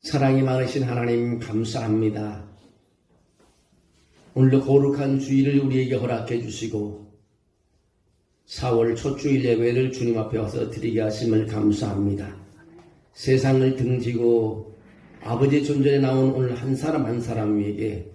사랑이 많으신 하나님 감사합니다. 오늘도 거룩한 주일을 우리에게 허락해 주시고 4월 첫 주일 예배를 주님 앞에 와서 드리게 하심을 감사합니다. 세상을 등지고 아버지의 존전에 나온 오늘 한 사람 한 사람에게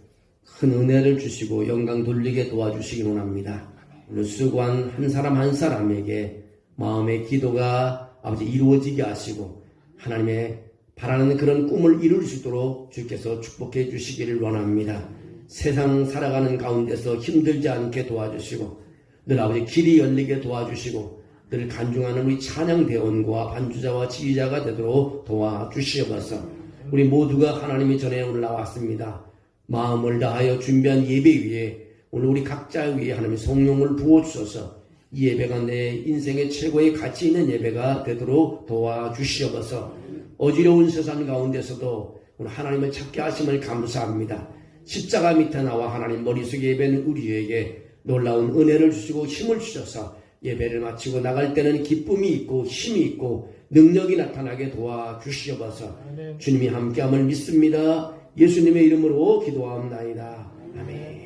큰 은혜를 주시고 영광 돌리게 도와주시기 원합니다. 오늘 수고한 한 사람 한 사람에게 마음의 기도가 아버지 이루어지게 하시고 하나님의 바라는 그런 꿈을 이룰 수 있도록 주께서 축복해 주시기를 원합니다. 세상 살아가는 가운데서 힘들지 않게 도와주시고 늘 아버지 길이 열리게 도와주시고 늘 간중하는 우리 찬양대원과 반주자와 지휘자가 되도록 도와주시옵소서. 우리 모두가 하나님의 전에 오늘 나왔습니다. 마음을 다하여 준비한 예배 위에 오늘 우리 각자 위에 하나님의 성령을 부어주셔서 이 예배가 내 인생의 최고의 가치 있는 예배가 되도록 도와주시옵소서. 어지러운 세상 가운데서도 오늘 하나님을 찾게 하심을 감사합니다. 십자가 밑에 나와 하나님 머릿속에 예배는 우리에게 놀라운 은혜를 주시고 힘을 주셔서 예배를 마치고 나갈 때는 기쁨이 있고 힘이 있고 능력이 나타나게 도와주시옵소서. 주님이 함께함을 믿습니다. 예수님의 이름으로 기도하옵나이다. 아멘.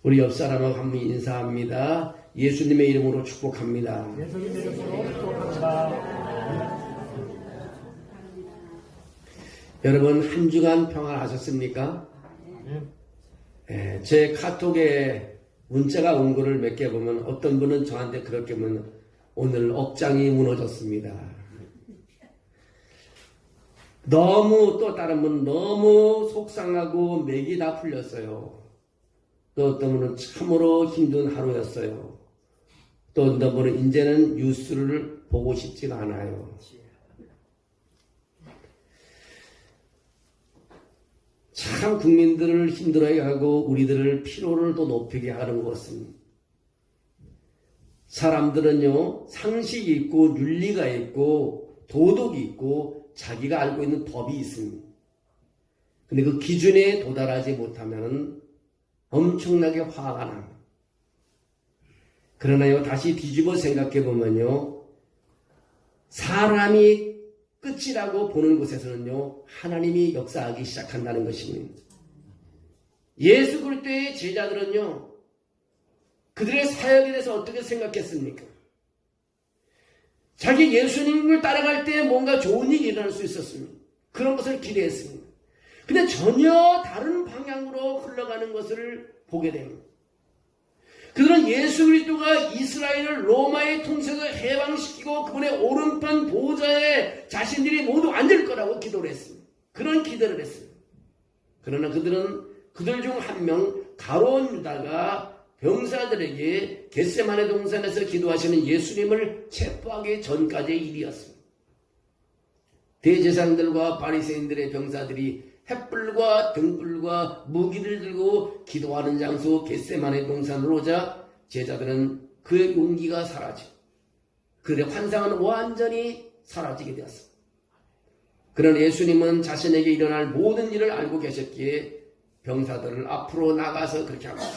우리 옆 사람하고 한번 인사합니다. 예수님의 이름으로 축복합니다. 예수님의 이름으로 축복합니다. 여러분 한 주간 평안하셨습니까? 제 카톡에 문자가 온 거를 몇 개 보면 어떤 분은 저한테 그렇게 보면 오늘 억장이 무너졌습니다. 너무 또 다른 분은 너무 속상하고 맥이 다 풀렸어요. 또 어떤 분은 참으로 힘든 하루였어요. 또 어떤 분은 이제는 뉴스를 보고 싶지가 않아요. 참 국민들을 힘들어하게 하고 우리들을 피로를 더 높이게 하는 것은 사람들은요 상식이 있고 윤리가 있고 도덕이 있고 자기가 알고 있는 법이 있습니다. 근데 그 기준에 도달하지 못하면 엄청나게 화가 납니다. 그러나요 다시 뒤집어 생각해 보면요 사람이 끝이라고 보는 곳에서는요 하나님이 역사하기 시작한다는 것입니다. 예수 그리스도의 제자들은요 그들의 사역에 대해서 어떻게 생각했습니까? 자기 예수님을 따라갈 때 뭔가 좋은 일이 일어날 수 있었습니다. 그런 것을 기대했습니다. 근데 전혀 다른 방향으로 흘러가는 것을 보게 됩니다. 그들은 예수 그리스도가 이스라엘을 로마의 통치에서 해방시키고 그분의 오른편 보좌에 자신들이 모두 앉을 거라고 기도를 했습니다. 그런 기도를 했습니다. 그러나 그들은 그들 중 한 명 가룟 유다가 병사들에게 겟세마네 동산에서 기도하시는 예수님을 체포하기 전까지의 일이었습니다. 대제사장들과 바리새인들의 병사들이 횃불과 등불과 무기를 들고 기도하는 장소 겟세마네 동산으로 오자 제자들은 그의 용기가 사라지고 그들의 환상은 완전히 사라지게 되었습니다. 그러나 예수님은 자신에게 일어날 모든 일을 알고 계셨기에 병사들을 앞으로 나가서 그렇게 합니다.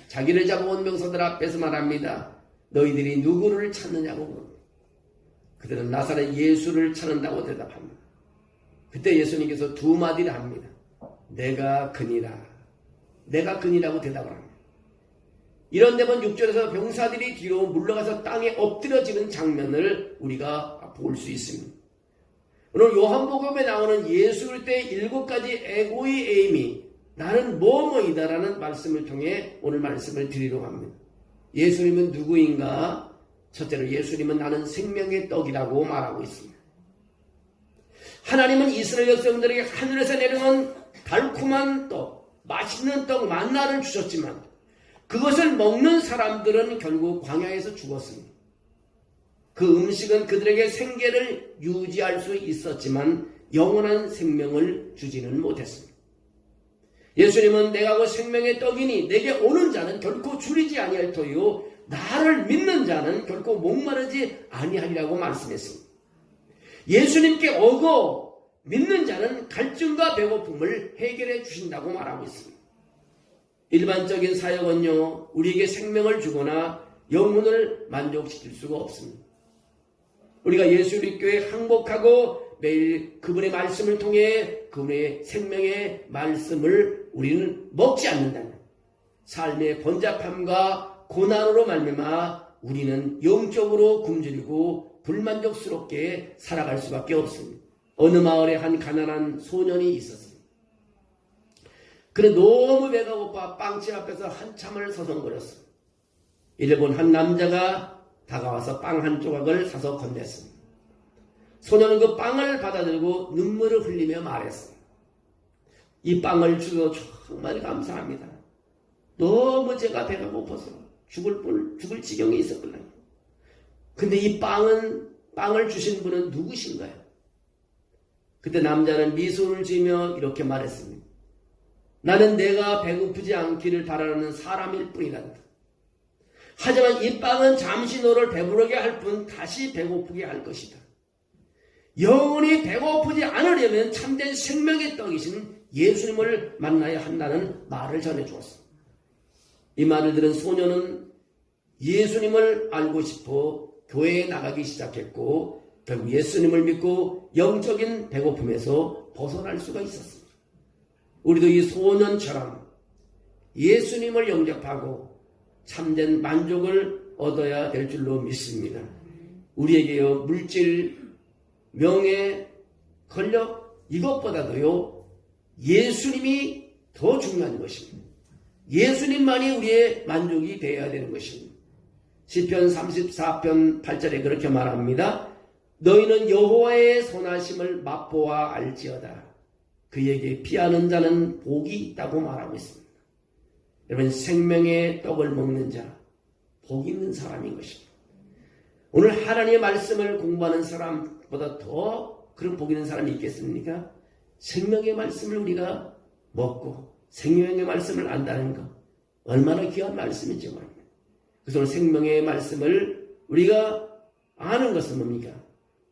자기를 잡아온 병사들 앞에서 말합니다. 너희들이 누구를 찾느냐고 물습니다. 그들은 나사렛 예수를 찾는다고 대답합니다. 그때 예수님께서 두 마디를 합니다. 내가 그니라. 내가 그니라고 대답을 합니다. 이런 데면 6절에서 병사들이 뒤로 물러가서 땅에 엎드려지는 장면을 우리가 볼 수 있습니다. 오늘 요한복음에 나오는 예수 그리스도의 7가지 에고의 에임이 나는 뭐뭐이다라는 말씀을 통해 오늘 말씀을 드리려고 합니다. 예수님은 누구인가? 첫째로 예수님은 나는 생명의 떡이라고 말하고 있습니다. 하나님은 이스라엘 백성들에게 하늘에서 내려온 달콤한 떡, 맛있는 떡, 만나를 주셨지만 그것을 먹는 사람들은 결국 광야에서 죽었습니다. 그 음식은 그들에게 생계를 유지할 수 있었지만 영원한 생명을 주지는 못했습니다. 예수님은 내가 그 생명의 떡이니 내게 오는 자는 결코 줄이지 아니할 터이요 나를 믿는 자는 결코 목마르지 아니하리라고 말씀했습니다. 예수님께 오고 믿는 자는 갈증과 배고픔을 해결해 주신다고 말하고 있습니다. 일반적인 사역은요 우리에게 생명을 주거나 영혼을 만족시킬 수가 없습니다. 우리가 예수 그리스도에 항복하고 매일 그분의 말씀을 통해 그분의 생명의 말씀을 우리는 먹지 않는다면 삶의 번잡함과 고난으로 말미암아 우리는 영적으로 굶주리고 불만족스럽게 살아갈 수밖에 없습니다. 어느 마을에 한 가난한 소년이 있었습니다. 그는 너무 배가 고파 빵집 앞에서 한참을 서성거렸습니다. 일본 한 남자가 다가와서 빵 한 조각을 사서 건넸습니다. 소년은 그 빵을 받아들고 눈물을 흘리며 말했습니다. 이 빵을 주셔서 정말 감사합니다. 너무 제가 배가 고파서 죽을 지경에 있었거든요. 근데 이 빵을 주신 분은 누구신가요? 그때 남자는 미소를 지으며 이렇게 말했습니다. 나는 내가 배고프지 않기를 바라는 사람일 뿐이란다. 하지만 이 빵은 잠시 너를 배부르게 할 뿐 다시 배고프게 할 것이다. 영원히 배고프지 않으려면 참된 생명의 떡이신 예수님을 만나야 한다는 말을 전해주었습니다. 이 말을 들은 소년은 예수님을 알고 싶어 교회에 나가기 시작했고 결국 예수님을 믿고 영적인 배고픔에서 벗어날 수가 있었습니다. 우리도 이 소년처럼 예수님을 영접하고 참된 만족을 얻어야 될 줄로 믿습니다. 우리에게요 물질, 명예, 권력 이것보다도요 예수님이 더 중요한 것입니다. 예수님만이 우리의 만족이 되어야 되는 것입니다. 시편 34편 8절에 그렇게 말합니다. 너희는 여호와의 선하심을 맛보아 알지어다. 그에게 피하는 자는 복이 있다고 말하고 있습니다. 여러분 생명의 떡을 먹는 자 복 있는 사람인 것입니다. 오늘 하나님의 말씀을 공부하는 사람보다 더 그런 복 있는 사람이 있겠습니까? 생명의 말씀을 우리가 먹고 생명의 말씀을 안다는 것 얼마나 귀한 말씀인지 말입니다. 그래서 오늘 생명의 말씀을 우리가 아는 것은 뭡니까?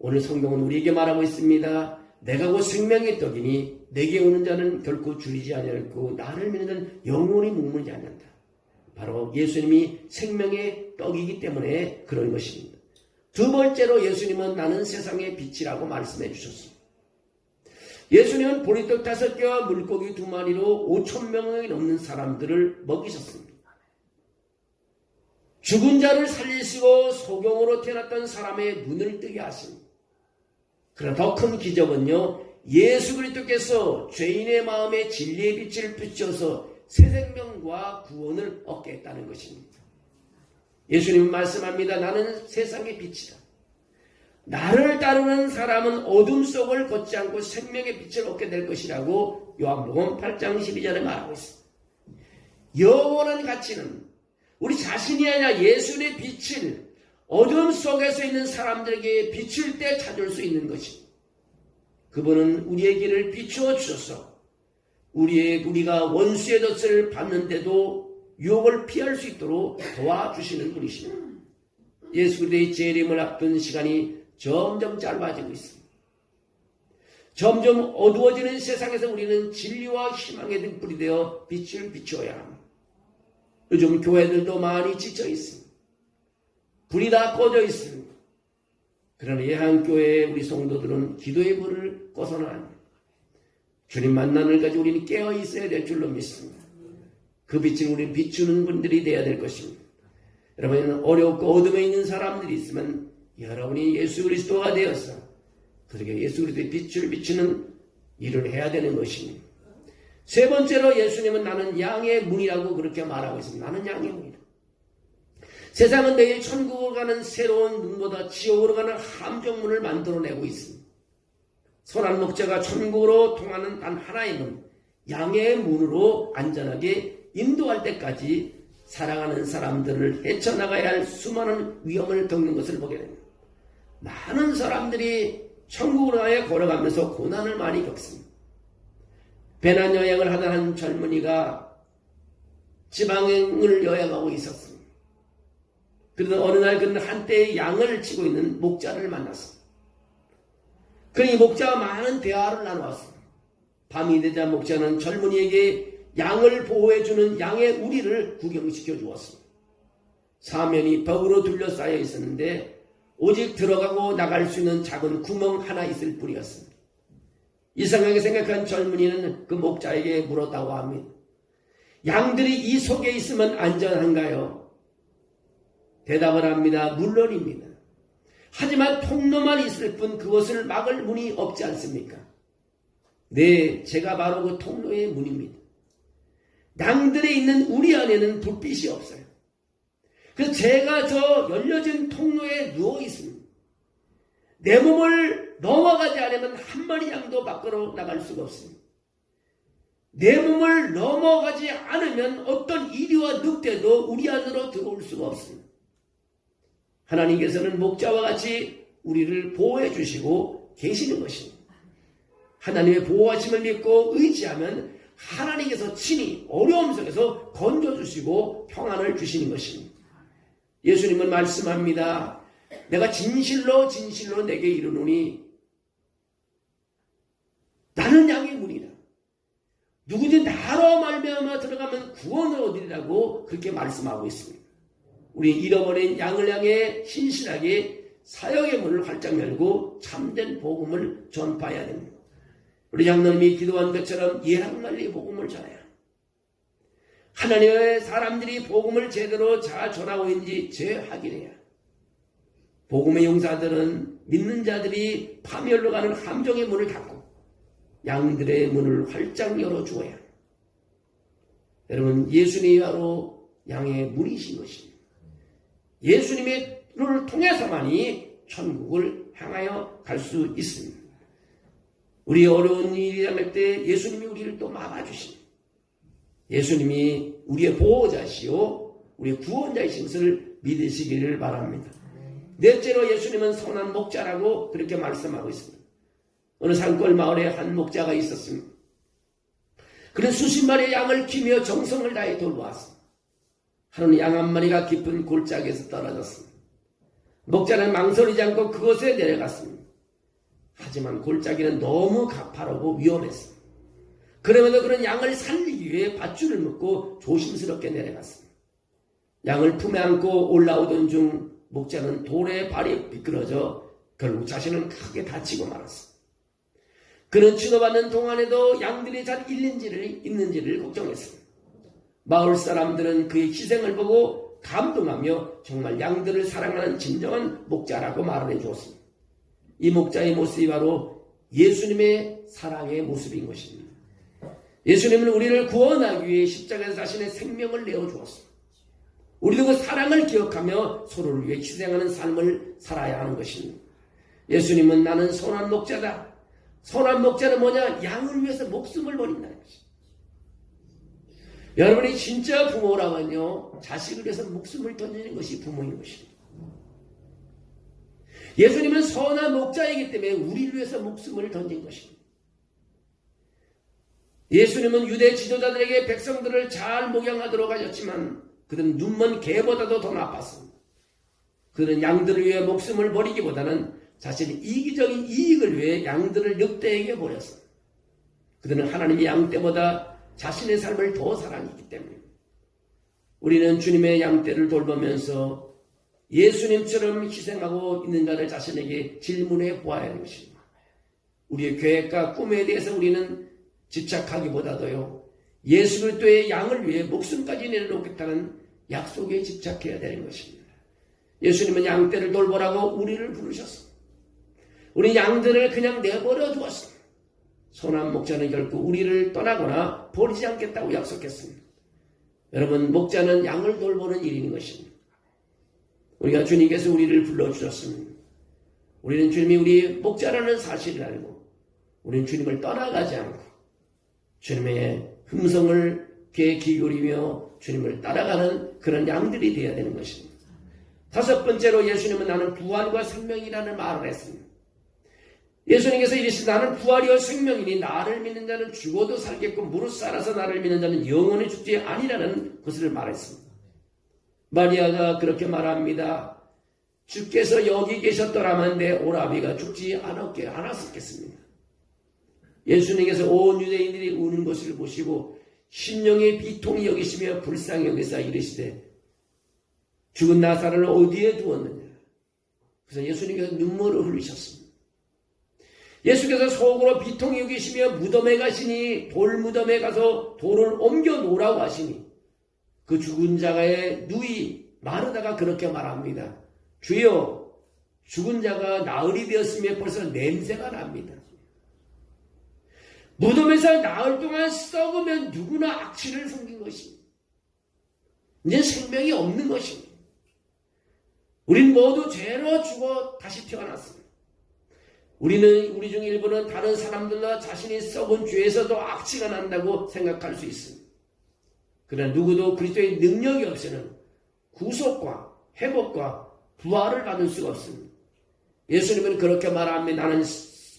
오늘 성경은 우리에게 말하고 있습니다. 내가 곧 생명의 떡이니 내게 오는 자는 결코 줄이지 아니하고 나를 믿는 자는 영원히 목마르지 않는다. 바로 예수님이 생명의 떡이기 때문에 그런 것입니다. 두 번째로 예수님은 나는 세상의 빛이라고 말씀해 주셨습니다. 예수님은 보리떡 5개와 물고기 2마리로 5,000명이 넘는 사람들을 먹이셨습니다. 죽은 자를 살리시고 소경으로 태어났던 사람의 눈을 뜨게 하십니다. 그러나 더 큰 기적은요, 예수 그리스도께서 죄인의 마음에 진리의 빛을 비춰서 새 생명과 구원을 얻게 했다는 것입니다. 예수님은 말씀합니다. 나는 세상의 빛이다. 나를 따르는 사람은 어둠 속을 걷지 않고 생명의 빛을 얻게 될 것이라고 요한복음 8장 12절에 말하고 있습니다. 영원한 가치는 우리 자신이 아니라 예수의 빛을 어둠 속에서 있는 사람들에게 비출 때 찾을 수 있는 것입니다. 그분은 우리의 길을 비추어 주셔서 우리가 원수의 덫을 받는데도 유혹을 피할 수 있도록 도와주시는 분이십니다. 예수 그리스도의 재림을 앞둔 시간이 점점 짧아지고 있습니다. 점점 어두워지는 세상에서 우리는 진리와 희망의 등불이 되어 빛을 비추어야 합니다. 요즘 교회들도 많이 지쳐 있습니다. 불이 다 꺼져 있습니다. 그러나 예한교회의 우리 성도들은 기도의 불을 꺼서는 안 됩니다. 주님 만나는 날까지 우리는 깨어 있어야 될 줄로 믿습니다. 그 빛을 우리는 비추는 분들이 되어야 될 것입니다. 여러분 어렵고 어둠에 있는 사람들이 있으면 여러분이 예수 그리스도가 되어서 그렇게 예수 그리스도의 빛을 비추는 일을 해야 되는 것입니다. 세 번째로 예수님은 나는 양의 문이라고 그렇게 말하고 있습니다. 나는 양의 문이다. 세상은 내일 천국으로 가는 새로운 문보다 지옥으로 가는 함정문을 만들어내고 있습니다. 선한 목자가 천국으로 통하는 단 하나의 문, 양의 문으로 안전하게 인도할 때까지 사랑하는 사람들을 헤쳐나가야 할 수많은 위험을 겪는 것을 보게 됩니다. 많은 사람들이 천국으로 가야 걸어가면서 고난을 많이 겪습니다. 배낭여행을 하던 한 젊은이가 지방을 여행하고 있었습니다. 그러던 어느 날 그는 한때의 양을 치고 있는 목자를 만났습니다. 그러니 목자와 많은 대화를 나누었습니다. 밤이 되자 목자는 젊은이에게 양을 보호해주는 양의 우리를 구경시켜 주었습니다. 사면이 벽으로 둘러싸여 있었는데 오직 들어가고 나갈 수 있는 작은 구멍 하나 있을 뿐이었습니다. 이상하게 생각한 젊은이는 그 목자에게 물었다고 합니다. 양들이 이 속에 있으면 안전한가요? 대답을 합니다. 물론입니다. 하지만 통로만 있을 뿐 그것을 막을 문이 없지 않습니까? 네, 제가 바로 그 통로의 문입니다. 양들에 있는 우리 안에는 불빛이 없어요. 그래서 제가 저 열려진 통로에 누워 있습니다. 내 몸을 넘어가지 않으면 한 마리 양도 밖으로 나갈 수가 없습니다. 내 몸을 넘어가지 않으면 어떤 이리와 늑대도 우리 안으로 들어올 수가 없습니다. 하나님께서는 목자와 같이 우리를 보호해 주시고 계시는 것입니다. 하나님의 보호하심을 믿고 의지하면 하나님께서 친히 어려움 속에서 건져주시고 평안을 주시는 것입니다. 예수님은 말씀합니다. 내가 진실로 진실로 내게 이르노니 나는 양의 문이라. 누구든지 나로 말미암아 들어가면 구원을 얻으리라고 그렇게 말씀하고 있습니다. 우리 잃어버린 양을 향해 신실하게 사역의 문을 활짝 열고 참된 복음을 전파해야 됩니다. 우리 장로님이 기도한 것처럼 예랑날리 복음을 전해야 합니다. 하나님의 사람들이 복음을 제대로 잘 전하고 있는지 재확인해야 합니다. 복음의 용사들은 믿는 자들이 파멸로 가는 함정의 문을 닫고 양들의 문을 활짝 열어주어야 합니다. 여러분, 예수님이 바로 양의 문이신 것입니다. 예수님을 통해서만이 천국을 향하여 갈 수 있습니다. 우리 어려운 일이 할 때 예수님이 우리를 또 막아주십니다. 예수님이 우리의 보호자시오 우리의 구원자이신 것을 믿으시기를 바랍니다. 넷째로 예수님은 선한 목자라고 그렇게 말씀하고 있습니다. 어느 산골 마을에 한 목자가 있었습니다. 그는 수십 마리의 양을 키며 정성을 다해 돌보았습니다. 하루는 양 한 마리가 깊은 골짜기에서 떨어졌습니다. 목자는 망설이지 않고 그곳에 내려갔습니다. 하지만 골짜기는 너무 가파르고 위험했습니다. 그러면서 그는 양을 살리기 위해 밧줄을 묶고 조심스럽게 내려갔습니다. 양을 품에 안고 올라오던 중 목자는 돌에 발이 미끄러져 결국 자신은 크게 다치고 말았습니다. 그는 치료받는 동안에도 양들이 잘 있는지를 걱정했습니다. 마을 사람들은 그의 희생을 보고 감동하며 정말 양들을 사랑하는 진정한 목자라고 말을 해주었습니다. 이 목자의 모습이 바로 예수님의 사랑의 모습인 것입니다. 예수님은 우리를 구원하기 위해 십자가에서 자신의 생명을 내어주었습니다. 우리도 그 사랑을 기억하며 서로를 위해 희생하는 삶을 살아야 하는 것입니다. 예수님은 나는 선한 목자다. 선한 목자는 뭐냐? 양을 위해서 목숨을 버린다는 것입니다. 여러분이 진짜 부모라면요, 자식을 위해서 목숨을 던지는 것이 부모인 것입니다. 예수님은 선한 목자이기 때문에 우리를 위해서 목숨을 던진 것입니다. 예수님은 유대 지도자들에게 백성들을 잘 목양하도록 하셨지만 그들은 눈먼 개보다도 더 나빴습니다. 그들은 양들을 위해 목숨을 버리기보다는 자신의 이기적인 이익을 위해 양들을 늑대에게 버렸습니다. 그들은 하나님의 양떼보다 자신의 삶을 더 사랑했기 때문입니다. 우리는 주님의 양떼를 돌보면서 예수님처럼 희생하고 있는 자를 자신에게 질문해 보아야 하는 것입니다. 우리의 계획과 꿈에 대해서 우리는 집착하기보다도요, 예수 그리스도의 양을 위해 목숨까지 내려놓겠다는 약속에 집착해야 되는 것입니다. 예수님은 양떼를 돌보라고 우리를 부르셨습니다. 우리 양들을 그냥 내버려 두었습니다. 선한 목자는 결코 우리를 떠나거나 버리지 않겠다고 약속했습니다. 여러분, 목자는 양을 돌보는 일인 것입니다. 우리가 주님께서 우리를 불러주셨습니다. 우리는 주님이 우리 목자라는 사실을 알고 우리는 주님을 떠나가지 않고 주님의 음성을 귀에 기울이며 주님을 따라가는 그런 양들이 되어야 되는 것입니다. 다섯 번째로 예수님은 나는 부활과 생명이라는 말을 했습니다. 예수님께서 이르시되 나는 부활이요 생명이니 나를 믿는 자는 죽어도 살겠고 무릇 살아서 나를 믿는 자는 영원히 죽지 아니라는 것을 말했습니다. 마리아가 그렇게 말합니다. 주께서 여기 계셨더라면 내 오라비가 죽지 않았었겠습니다. 예수님께서 온 유대인들이 우는 것을 보시고 심령의 비통이 여기시며 불쌍히 여기사 이르시되 죽은 나사로를 어디에 두었느냐? 그래서 예수님께서 눈물을 흘리셨습니다. 예수께서 속으로 비통히 여기시며 무덤에 가시니 돌무덤에 가서 돌을 옮겨 놓으라고 하시니 그 죽은 자의 누이 마르다가 그렇게 말합니다. 주여, 죽은 자가 나흘이 되었으며 벌써 냄새가 납니다. 무덤에서 나흘 동안 썩으면 누구나 악취를 숨긴 것입니다. 이제 생명이 없는 것입니다. 우린 모두 죄로 죽어 다시 태어났습니다. 우리 중 일부는 다른 사람들과 자신이 썩은 죄에서도 악취가 난다고 생각할 수 있습니다. 그러나 누구도 그리스도의 능력이 없이는 구속과 회복과 부활을 받을 수가 없습니다. 예수님은 그렇게 말합니다. 나는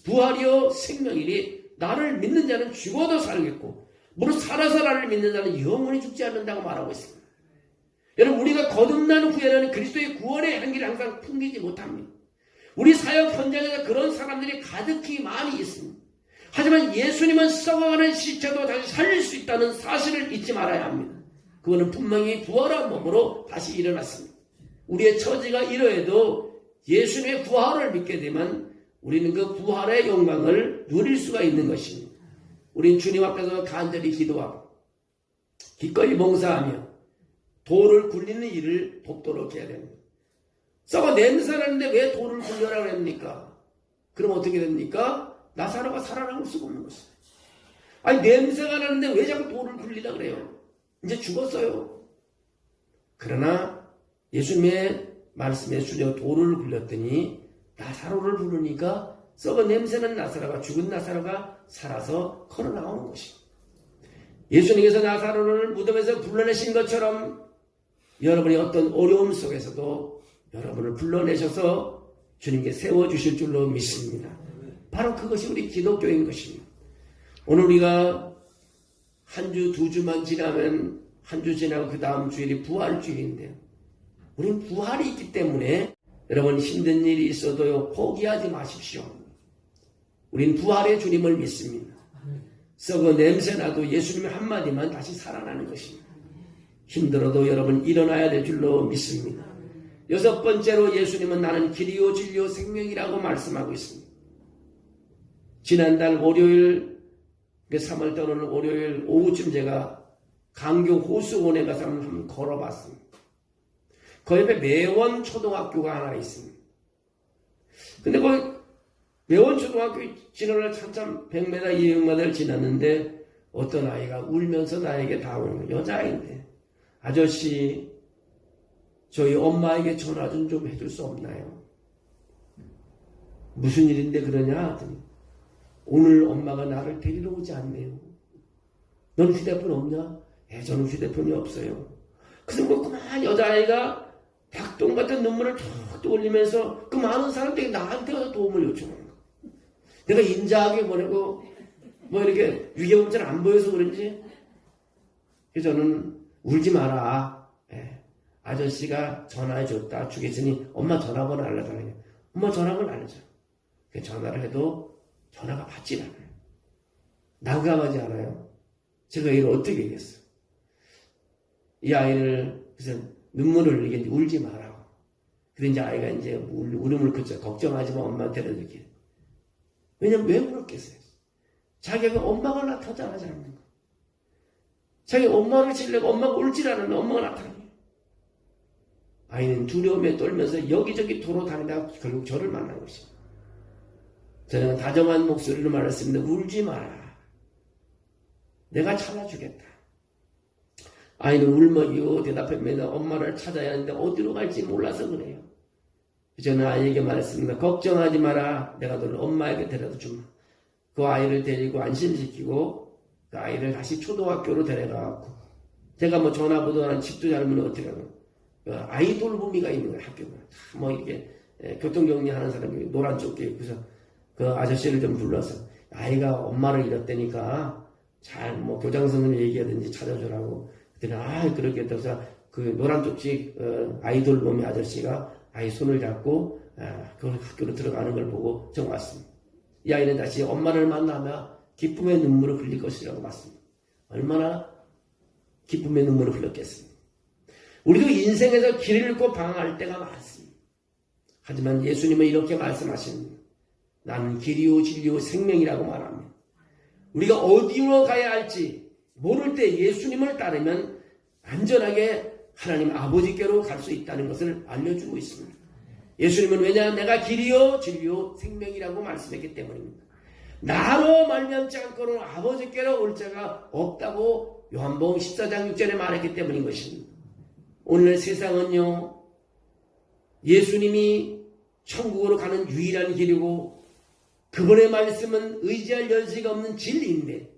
부활이요 생명이니 나를 믿는 자는 죽어도 살겠고 무릇 살아서 나를 믿는 자는 영원히 죽지 않는다고 말하고 있습니다. 여러분, 우리가 거듭난 후에는 그리스도의 구원의 향기를 항상 풍기지 못합니다. 우리 사역 현장에서 그런 사람들이 가득히 많이 있습니다. 하지만 예수님은 썩어가는 시체도 다시 살릴 수 있다는 사실을 잊지 말아야 합니다. 그거는 분명히 부활한 몸으로 다시 일어났습니다. 우리의 처지가 이러해도 예수님의 부활을 믿게 되면 우리는 그 부활의 영광을 누릴 수가 있는 것입니다. 우리는 주님 앞에서 간절히 기도하고 기꺼이 봉사하며 돌을 굴리는 일을 돕도록 해야 됩니다. 썩어 냄새나는데 왜 돌을 굴려라 합니까? 그럼 어떻게 됩니까? 나사로가 살아남을 수가 없는 것이에요. 아니, 냄새가 나는데 왜 자꾸 돌을 굴리라 그래요? 이제 죽었어요. 그러나 예수님의 말씀에 순여 돌을 굴렸더니 나사로를 부르니까 썩은 냄새는 나사로가, 죽은 나사로가 살아서 걸어 나오는 것입니다. 예수님께서 나사로를 무덤에서 불러내신 것처럼 여러분이 어떤 어려움 속에서도 여러분을 불러내셔서 주님께 세워주실 줄로 믿습니다. 바로 그것이 우리 기독교인 것입니다. 오늘 우리가 한 주, 두 주만 지나면 한 주 지나고 그 다음 주일이 부활주일인데요. 우린 부활이 있기 때문에 여러분 힘든 일이 있어도 포기하지 마십시오. 우린 부활의 주님을 믿습니다. 썩어 냄새나도 예수님의 한마디만 다시 살아나는 것입니다. 힘들어도 여러분 일어나야 될 줄로 믿습니다. 여섯 번째로 예수님은 나는 길이요 진리요 생명이라고 말씀하고 있습니다. 지난달 월요일 3월 오늘 월요일 오후쯤 제가 강교 호수원에 가서 한번 걸어봤습니다. 그 옆에 매원 초등학교가 하나 있습니다. 근데 그 매원 초등학교 지나려 한참 100m, 200m를 지났는데 어떤 아이가 울면서 나에게 다오는 거예요. 여자아이인데, 아저씨 저희 엄마에게 전화 좀 해줄 수 없나요? 무슨 일인데 그러냐 하더니 오늘 엄마가 나를 데리러 오지 않네요. 넌 휴대폰 없냐? 저는 휴대폰이 없어요. 그래서 뭐 그만 여자아이가 닭똥 같은 눈물을 툭 올리면서 그 많은 사람들이 나한테 와서 도움을 요청하는 거야. 내가 인자하게 보내고 뭐 이렇게 위계문자를 안 보여서 그런지 그래서 저는 울지 마라. 아저씨가 전화해줬다 주겠으니 엄마 전화번호 알려달라고. 엄마 전화번호 알려줘. 전화를 해도 전화가 받질 않아요. 난감하지 않아요. 제가 이를 어떻게 얘기했어요? 이 아이를 그래서 눈물을 흘리게 울지 마라고. 그래서 이제 아이가 이제 울음을 그쳐 걱정하지 마 엄마한테는 이렇게. 왜냐면 왜 그렇겠어요? 자기가 엄마가 나타나지 않는 거. 자기 엄마를 치려고 엄마가 울질 않는데 엄마가 나타나요. 아이는 두려움에 떨면서 여기저기 돌아다니다가 결국 저를 만난 것입니다. 저는 다정한 목소리로 말했습니다. 울지 마라. 내가 찾아주겠다. 아이는 울먹이고 대답합니다. 엄마를 찾아야 하는데 어디로 갈지 몰라서 그래요. 저는 아이에게 말했습니다. 걱정하지 마라. 내가 너를 엄마에게 데려다 주마. 그 아이를 데리고 안심시키고 그 아이를 다시 초등학교로 데려가고 제가 뭐 전화보다는 집도 잘 모르면 어떻게 하면 아이돌 붐이가 있는 거예요. 학교가. 뭐 이렇게 교통정리하는 사람이 노란 조끼 입고서 그 아저씨를 좀 불러서 아이가 엄마를 잃었다니까 잘 뭐 교장 선생님 얘기하든지 찾아주라고. 그랬더니 그렇게 해서 그 노란 쪽지 아이돌 놈의 아저씨가 아이 손을 잡고 그 학교로 들어가는 걸 보고 정 왔습니다. 이 아이는 다시 엄마를 만나면 기쁨의 눈물을 흘릴 것이라고 봤습니다. 얼마나 기쁨의 눈물을 흘렸겠습니다. 우리도 인생에서 길을 잃고 방황할 때가 많습니다. 하지만 예수님은 이렇게 말씀하십니다. 나는 길이요 진리요 생명이라고 말합니다. 우리가 어디로 가야 할지 모를 때 예수님을 따르면 안전하게 하나님 아버지께로 갈 수 있다는 것을 알려주고 있습니다. 예수님은 왜냐? 내가 길이요 진리요 생명이라고 말씀했기 때문입니다. 나로 말미암지 않고는 아버지께로 올 자가 없다고 요한복음 14장 6절에 말했기 때문인 것입니다. 오늘 세상은요, 예수님이 천국으로 가는 유일한 길이고 그분의 말씀은 의지할 여지가 없는 진리인데,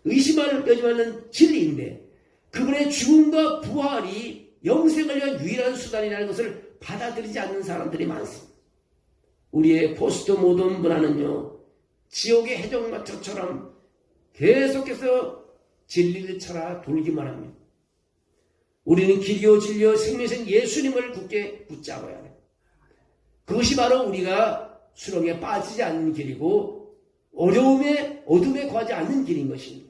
의심할 여지가 없는 진리인데, 그분의 죽음과 부활이 영생을 위한 유일한 수단이라는 것을 받아들이지 않는 사람들이 많습니다. 우리의 포스트 모던 문화는요, 지옥의 해적마차처럼 계속해서 진리를 찾아 돌기만 합니다. 우리는 길이요 진리요 생명이신 예수님을 굳게 붙잡아야 해요. 그것이 바로 우리가 수렁에 빠지지 않는 길이고 어려움에 어둠에 거하지 않는 길인 것입니다.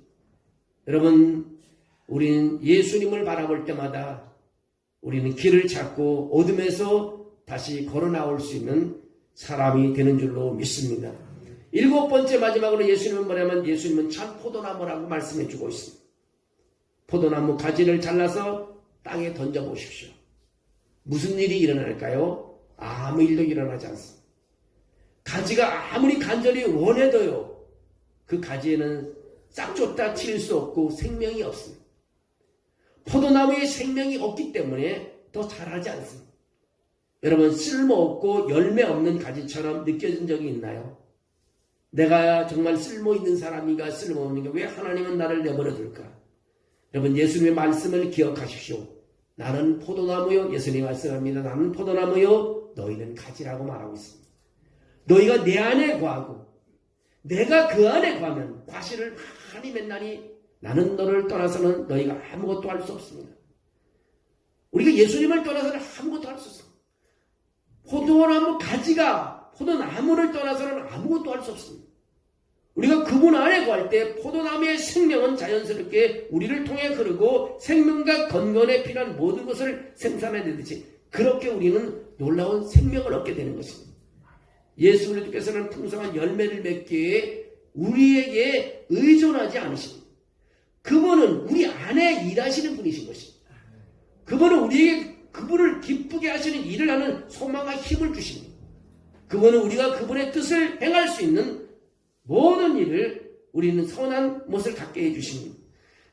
여러분, 우리는 예수님을 바라볼 때마다 우리는 길을 찾고 어둠에서 다시 걸어 나올 수 있는 사람이 되는 줄로 믿습니다. 7번째 마지막으로 예수님은 뭐냐면 예수님은 참 포도나무라고 말씀해 주고 있습니다. 포도나무 가지를 잘라서 땅에 던져보십시오. 무슨 일이 일어날까요? 아무 일도 일어나지 않습니다. 가지가 아무리 간절히 원해도요, 그 가지에는 싹 쫓다 튈 수 없고 생명이 없습니다. 포도나무에 생명이 없기 때문에 더 자라지 않습니다. 여러분, 쓸모없고 열매 없는 가지처럼 느껴진 적이 있나요? 내가 정말 쓸모있는 사람인가 쓸모없는가, 왜 하나님은 나를 내버려 둘까? 여러분, 예수님의 말씀을 기억하십시오. 나는 포도나무요, 예수님이 말씀합니다. 나는 포도나무요, 너희는 가지라고 말하고 있습니다. 너희가 내 안에 거하고 내가 그 안에 거하면 과실을 많이 맺나니 나는 너를 떠나서는 너희가 아무것도 할 수 없습니다. 우리가 예수님을 떠나서는 아무것도 할 수 없습니다. 포도나무 가지가 포도나무를 떠나서는 아무것도 할 수 없습니다. 우리가 그분 안에 거할 때 포도나무의 생명은 자연스럽게 우리를 통해 흐르고 생명과 건강에 필요한 모든 것을 생산해내듯이 그렇게 우리는 놀라운 생명을 얻게 되는 것입니다. 예수 그리스도께서는 풍성한 열매를 맺기에 우리에게 의존하지 않으십니다. 그분은 우리 안에 일하시는 분이신 것입니다. 그분은 우리에게 그분을 기쁘게 하시는 일을 하는 소망과 힘을 주십니다. 그분은 우리가 그분의 뜻을 행할 수 있는 모든 일을 우리는 선한 것을 갖게 해주십니다.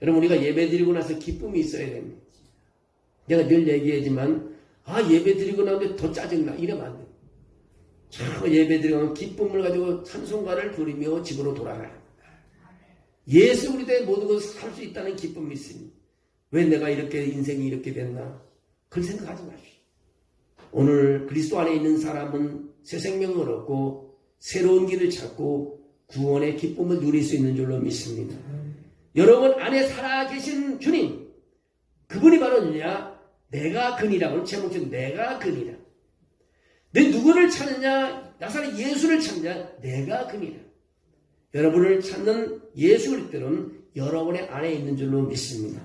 여러분, 우리가 예배 드리고 나서 기쁨이 있어야 됩니다. 내가 늘 얘기하지만 예배 드리고 나면 더 짜증나 이러면 안 돼요. 참 예배 드리고 나면 기쁨을 가지고 찬송가를 부르며 집으로 돌아가요. 예수 그리스도의 모든 것을 살 수 있다는 기쁨이 있습니다. 왜 내가 이렇게 인생이 이렇게 됐나? 그런 생각하지 마십시오. 오늘 그리스도 안에 있는 사람은 새 생명을 얻고 새로운 길을 찾고 구원의 기쁨을 누릴 수 있는 줄로 믿습니다. 여러분 안에 살아계신 주님, 그분이 바로 누구냐? 내가 그니라고 제목처럼 내가 그니라. 내 누구를 찾느냐? 나사렛 예수를 찾느냐? 내가 그니라. 여러분을 찾는 예수 그리스도는 여러분의 안에 있는 줄로 믿습니다.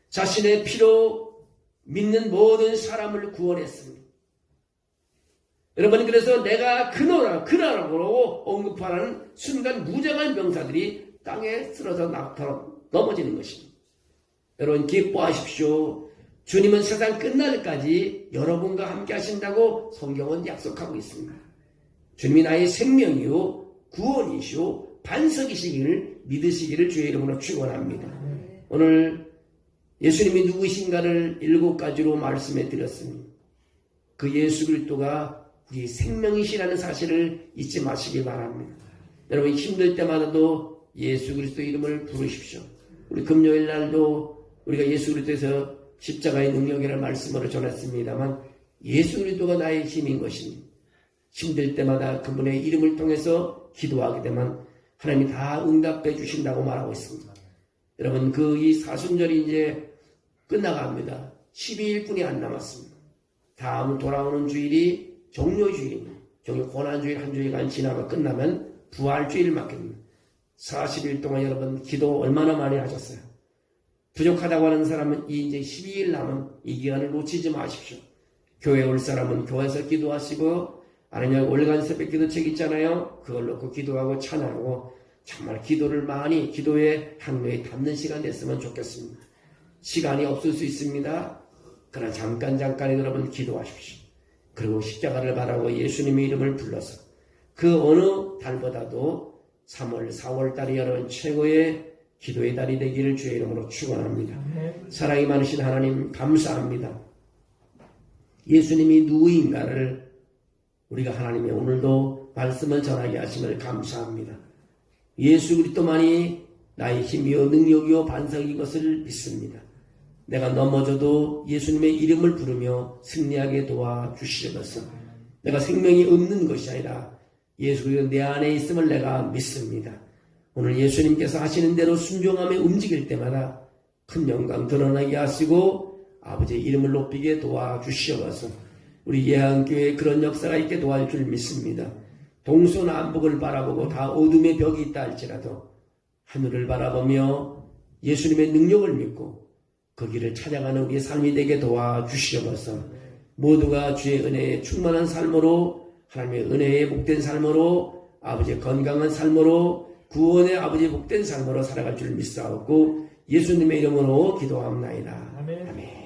자신의 피로 믿는 모든 사람을 구원했습니다. 여러분, 그래서 내가 그나라고 언급하는 순간 무장한 병사들이 땅에 쓰러져 넘어지는 것입니다. 여러분, 기뻐하십시오. 주님은 세상 끝날까지 여러분과 함께 하신다고 성경은 약속하고 있습니다. 주님이 나의 생명이요 구원이시오 반석이시기를 믿으시기를 주의 이름으로 축원합니다. 오늘 예수님이 누구신가를 7가지로 말씀해 드렸습니다. 그 예수 그리스도가 우리 생명이시라는 사실을 잊지 마시기 바랍니다. 여러분, 힘들 때마다도 예수 그리스도 이름을 부르십시오. 우리 금요일 날도 우리가 예수 그리스도에서 십자가의 능력이라는 말씀으로 전했습니다만 예수 그리스도가 나의 힘인 것입니다. 힘들 때마다 그분의 이름을 통해서 기도하게 되면 하나님이 다 응답해 주신다고 말하고 있습니다. 여러분, 이 사순절이 이제 끝나갑니다. 12일뿐이 안 남았습니다. 다음 돌아오는 주일이 종료주일입니다. 고난주일 한 주일간 지나가 끝나면 부활주일을 맞겠습니다. 40일 동안 여러분 기도 얼마나 많이 하셨어요? 부족하다고 하는 사람은 이제 12일 남은 이 기간을 놓치지 마십시오. 교회 올 사람은 교회에서 기도하시고 아니면 월간 새벽 기도책 있잖아요. 그걸 놓고 기도하고 찬양하고 정말 기도를 많이 기도의 항로에 담는 시간 됐으면 좋겠습니다. 시간이 없을 수 있습니다. 그러나 잠깐에 여러분 기도하십시오. 그리고 십자가를 바라고 예수님의 이름을 불러서 그 어느 달보다도 3월, 4월 달이 여러분 최고의 기도의 달이 되기를 주의 이름으로 축원합니다. 사랑이 많으신 하나님 감사합니다. 예수님이 누구인가를 우리가 하나님의 오늘도 말씀을 전하게 하심을 감사합니다. 예수 그리스도만이 나의 힘이요 능력이요 반석인 것을 믿습니다. 내가 넘어져도 예수님의 이름을 부르며 승리하게 도와주시옵소서. 내가 생명이 없는 것이 아니라 예수 그리스도 내 안에 있음을 내가 믿습니다. 오늘 예수님께서 하시는 대로 순종하며 움직일 때마다 큰 영광 드러나게 하시고 아버지의 이름을 높이게 도와주시옵소서. 우리 예한교회에 그런 역사가 있게 도와줄 줄 믿습니다. 동서남북을 바라보고 다 어둠의 벽이 있다 할지라도 하늘을 바라보며 예수님의 능력을 믿고 그 길을 찾아가는 우리의 삶이 되게 도와주시옵소서. 모두가 주의 은혜에 충만한 삶으로 하나님의 은혜에 복된 삶으로 아버지의 건강한 삶으로 구원의 아버지의 복된 삶으로 살아갈 줄 믿사옵고 예수님의 이름으로 기도합나이다. 아멘.